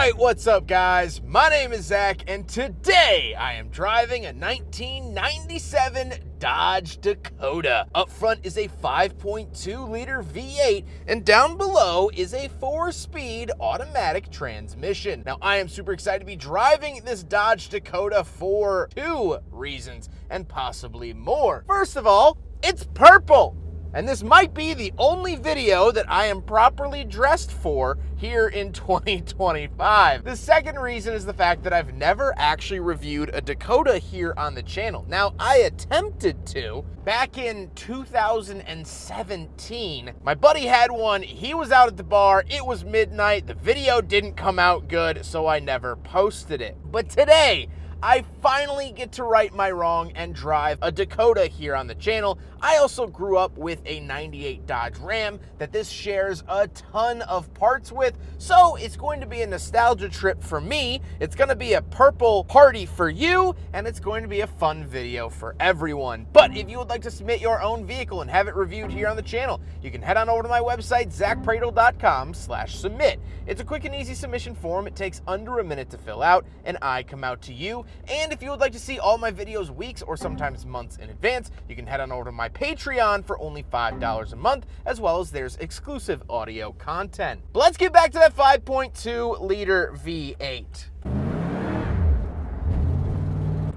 Alright, what's up guys? My name is Zach, and today I am driving a 1997 Dodge Dakota. Up front is a 5.2 liter V8, and down below is a 4-speed automatic transmission. Now, I am super excited to be driving this Dodge Dakota for 2 reasons, and possibly more. First of all, it's purple! And this might be the only video that I am properly dressed for here in 2025. The second reason is the fact that I've never actually reviewed a Dakota here on the channel. Now, I attempted to back in 2017. My buddy had one, he was out at the bar, it was midnight, the video didn't come out good, so I never posted it. But today, I finally get to right my wrong and drive a Dakota here on the channel. I also grew up with a 98 Dodge Ram that this shares a ton of parts with, so it's going to be a nostalgia trip for me, it's going to be a purple party for you, and it's going to be a fun video for everyone. But if you would like to submit your own vehicle and have it reviewed here on the channel, you can head on over to my website, zackpradel.com/submit. It's a quick and easy submission form. It takes under a minute to fill out, and I come out to you. And if you would like to see all my videos weeks or sometimes months in advance, you can head on over to my Patreon for only $5 a month, as well as there's exclusive audio content. But let's get back to that 5.2 liter V8.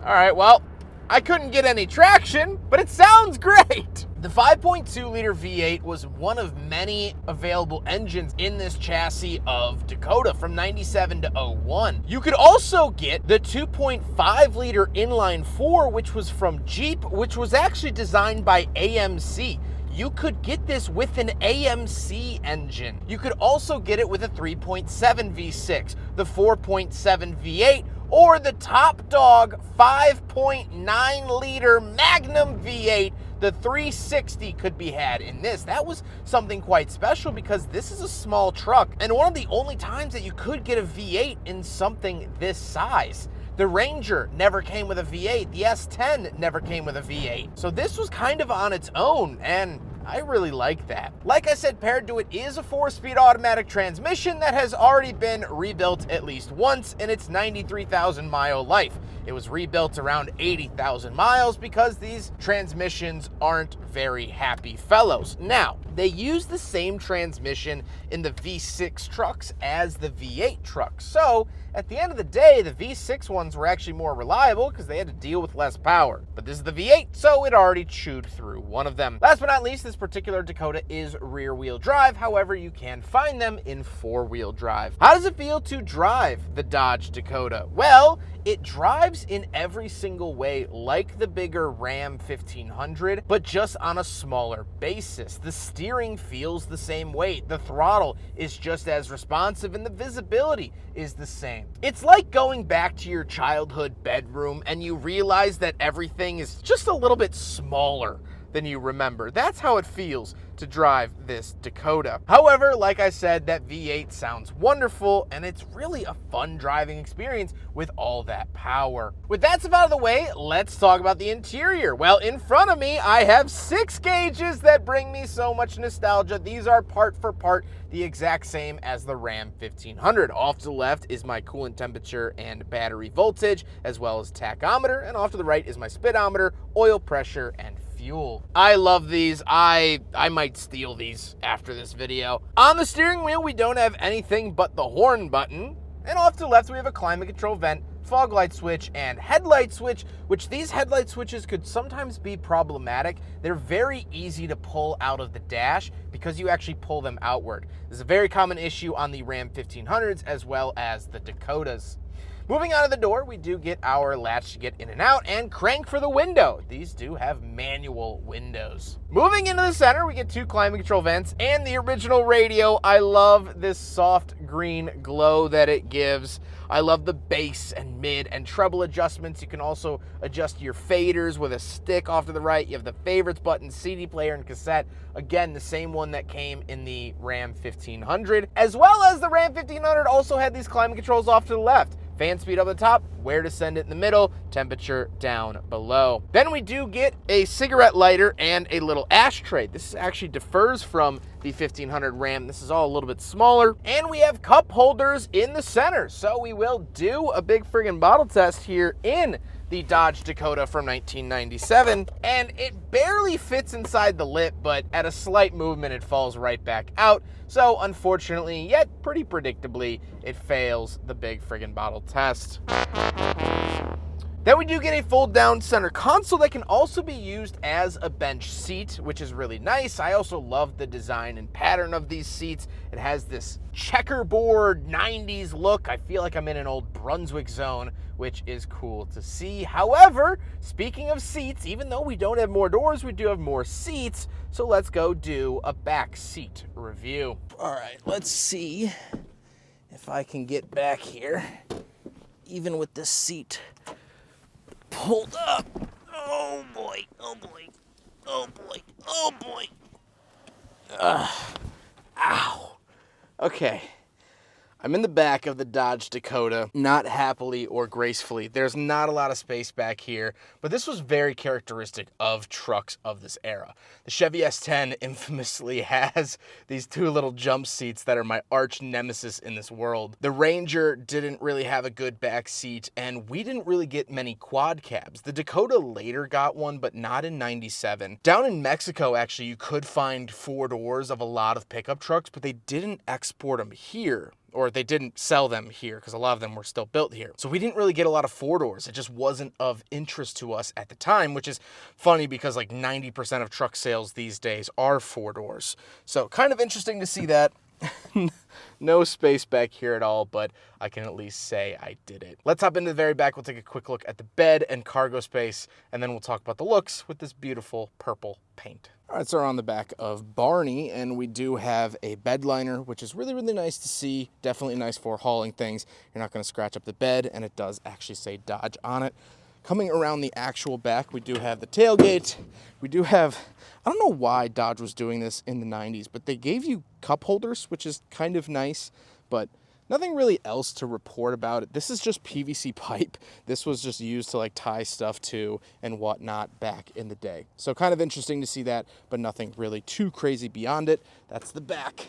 All right, well, I couldn't get any traction, but it sounds great. The 5.2 liter V8 was one of many available engines in this chassis of Dakota from 97 to 01. You could also get the 2.5 liter inline 4, which was from Jeep, which was actually designed by AMC. You could get this with an AMC engine. You could also get it with a 3.7 V6, the 4.7 V8, or the top dog 5.9 liter Magnum V8. The 360 could be had in this. That was something quite special because this is a small truck and one of the only times that you could get a V8 in something this size. The Ranger never came with a V8. The S10 never came with a V8. So this was kind of on its own, and I really like that. Like I said, paired to it is a 4-speed automatic transmission that has already been rebuilt at least once in its 93,000 mile life. It was rebuilt around 80,000 miles because these transmissions aren't very happy fellows. Now, they use the same transmission in the V6 trucks as the V8 trucks. So, at the end of the day, the V6 ones were actually more reliable because they had to deal with less power. But this is the V8, so it already chewed through one of them. Last but not least, this particular Dakota is rear-wheel drive. However, you can find them in 4-wheel drive. How does it feel to drive the Dodge Dakota? Well, it drives in every single way like the bigger Ram 1500, but just on a smaller basis. The steering feels the same way, the throttle is just as responsive, and the visibility is the same. It's like going back to your childhood bedroom and you realize that everything is just a little bit smaller than you remember. That's how it feels to drive this Dakota. However, like I said, that V8 sounds wonderful, and it's really a fun driving experience with all that power. With that stuff out of the way, let's talk about the interior. Well, in front of me, I have 6 gauges that bring me so much nostalgia. These are part for part the exact same as the Ram 1500. Off to the left is my coolant temperature and battery voltage, as well as tachometer, and off to the right is my speedometer, oil pressure, and fuel. I love these. I might steal these after this video. On the steering wheel, we don't have anything but the horn button. And off to the left, we have a climate control vent, fog light switch, and headlight switch, which these headlight switches could sometimes be problematic. They're very easy to pull out of the dash because you actually pull them outward. This is a very common issue on the Ram 1500s as well as the Dakotas. Moving out of the door, we do get our latch to get in and out, and crank for the window. These do have manual windows. Moving into the center, we get 2 climate control vents and the original radio. I love this soft green glow that it gives. I love the bass and mid and treble adjustments. You can also adjust your faders with a stick off to the right. You have the favorites button, CD player, and cassette. Again, the same one that came in the Ram 1500. As well as the Ram 1500 also had these climate controls off to the left. fan speed up the top, where to send it in the middle, temperature down below. Then we do get a cigarette lighter and a little ashtray. This actually differs from the 1500 Ram. This is all a little bit smaller. And we have cup holders in the center. So we will do a big friggin' bottle test here in the Dodge Dakota from 1997, and it barely fits inside the lip, but at a slight movement, it falls right back out. So unfortunately, yet pretty predictably, it fails the big friggin' bottle test. Then we do get a fold-down center console that can also be used as a bench seat, which is really nice. I also love the design and pattern of these seats. It has this checkerboard 90s look. I feel like I'm in an old Brunswick zone, which is cool to see. However, speaking of seats, even though we don't have more doors, we do have more seats. So let's go do a back seat review. All right, let's see if I can get back here, even with this seat pulled up. Oh boy, oh boy, oh boy, oh boy. Ow. Okay. I'm in the back of the Dodge Dakota, not happily or gracefully. There's not a lot of space back here, but this was very characteristic of trucks of this era. The Chevy S10 infamously has these two little jump seats that are my arch nemesis in this world. The Ranger didn't really have a good back seat, and we didn't really get many quad cabs. The Dakota later got one, but not in 97. Down in Mexico, actually, you could find 4 doors of a lot of pickup trucks, but they didn't export them here. Or they didn't sell them here because a lot of them were still built here. So we didn't really get a lot of 4 doors. It just wasn't of interest to us at the time, which is funny because like 90% of truck sales these days are 4 doors. So kind of interesting to see that. No space back here at all, but I can at least say I did it. Let's hop into the very back. We'll take a quick look at the bed and cargo space, and then we'll talk about the looks with this beautiful purple paint. All right, so we're on the back of Barney, and we do have a bed liner, which is really, really nice to see. Definitely nice for hauling things. You're not going to scratch up the bed, and it does actually say Dodge on it. Coming around the actual back, we do have the tailgate. We do have, I don't know why Dodge was doing this in the 90s, but they gave you cup holders, which is kind of nice, but nothing really else to report about it. This is just PVC pipe. This was just used to like tie stuff to and whatnot back in the day. So kind of interesting to see that, but nothing really too crazy beyond it. That's the back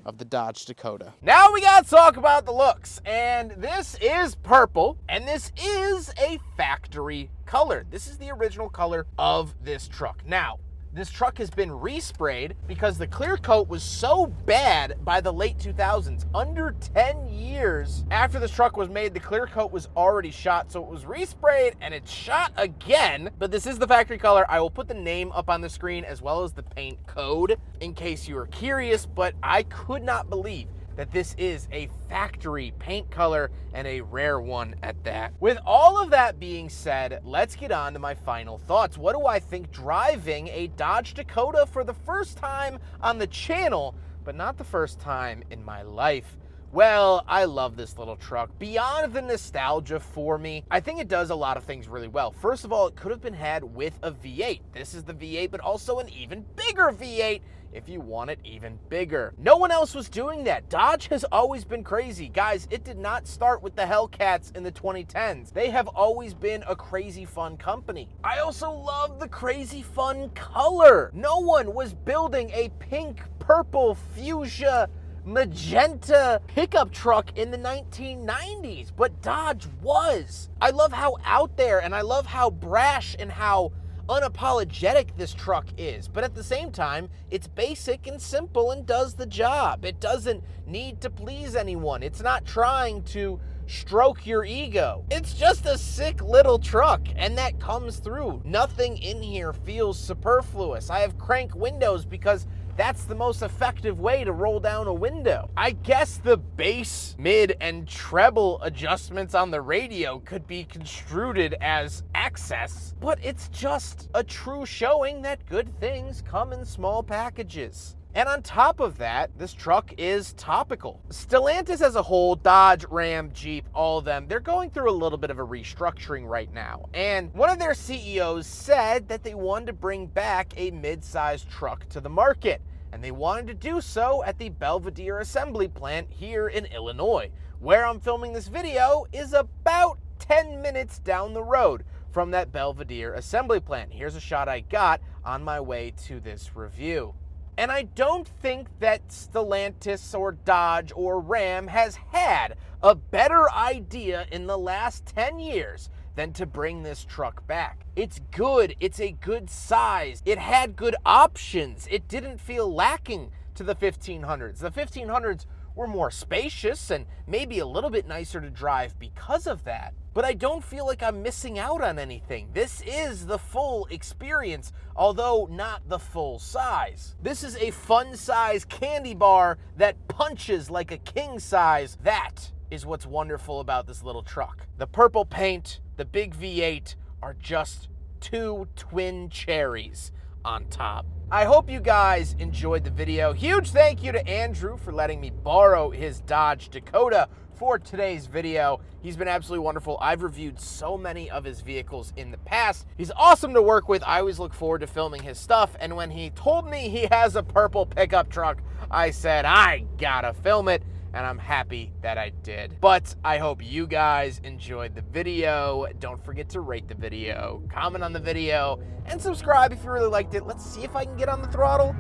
of the Dodge Dakota. Now we gotta talk about the looks, and this is purple, and this is a factory color. This is the original color of this truck. Now, this truck has been resprayed because the clear coat was so bad by the late 2000s. Under 10 years after this truck was made, the clear coat was already shot. So it was resprayed and it's shot again. But this is the factory color. I will put the name up on the screen as well as the paint code in case you are curious. But I could not believe that this is a factory paint color and a rare one at that. With all of that being said, let's get on to my final thoughts. What do I think driving a Dodge Dakota for the first time on the channel, but not the first time in my life? Well, I love this little truck. Beyond the nostalgia for me, I think it does a lot of things really well. First of all, it could have been had with a V8. This is the V8, but also an even bigger V8 if you want it even bigger. No one else was doing that. Dodge has always been crazy. Guys, it did not start with the Hellcats in the 2010s. They have always been a crazy fun company. I also love the crazy fun color. No one was building a pink, purple, fuchsia, magenta pickup truck in the 1990s, but Dodge was. I love how out there and I love how brash and how unapologetic this truck is, but at the same time, it's basic and simple and does the job. It doesn't need to please anyone. It's not trying to stroke your ego. It's just a sick little truck, and that comes through. Nothing in here feels superfluous. I have crank windows because that's the most effective way to roll down a window. I guess the bass, mid, and treble adjustments on the radio could be construed as excess, but it's just a true showing that good things come in small packages. And on top of that, this truck is topical. Stellantis as a whole, Dodge, Ram, Jeep, all of them, they're going through a little bit of a restructuring right now. And one of their CEOs said that they wanted to bring back a mid-sized truck to the market. and they wanted to do so at the Belvidere assembly plant here in Illinois. Where I'm filming this video is about 10 minutes down the road from that Belvidere assembly plant. Here's a shot I got on my way to this review. And I don't think that Stellantis or Dodge or Ram has had a better idea in the last 10 years than to bring this truck back. It's good, it's a good size, it had good options, it didn't feel lacking to the 1500s. The 1500s were more spacious and maybe a little bit nicer to drive because of that. But I don't feel like I'm missing out on anything. This is the full experience, although not the full size. This is a fun size candy bar that punches like a king size. That is what's wonderful about this little truck. The purple paint, the big V8 are just two twin cherries on top. I hope you guys enjoyed the video. Huge thank you to Andrew for letting me borrow his Dodge Dakota for today's video. He's been absolutely wonderful. I've reviewed so many of his vehicles in the past. He's awesome to work with. I always look forward to filming his stuff. And when he told me he has a purple pickup truck, I said, I gotta film it. And I'm happy that I did. But I hope you guys enjoyed the video. Don't forget to rate the video, comment on the video, and subscribe if you really liked it. Let's see if I can get on the throttle.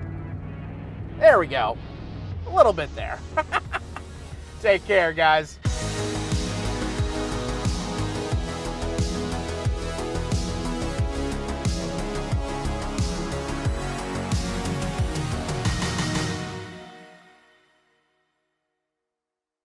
There we go. A little bit there. Take care, guys.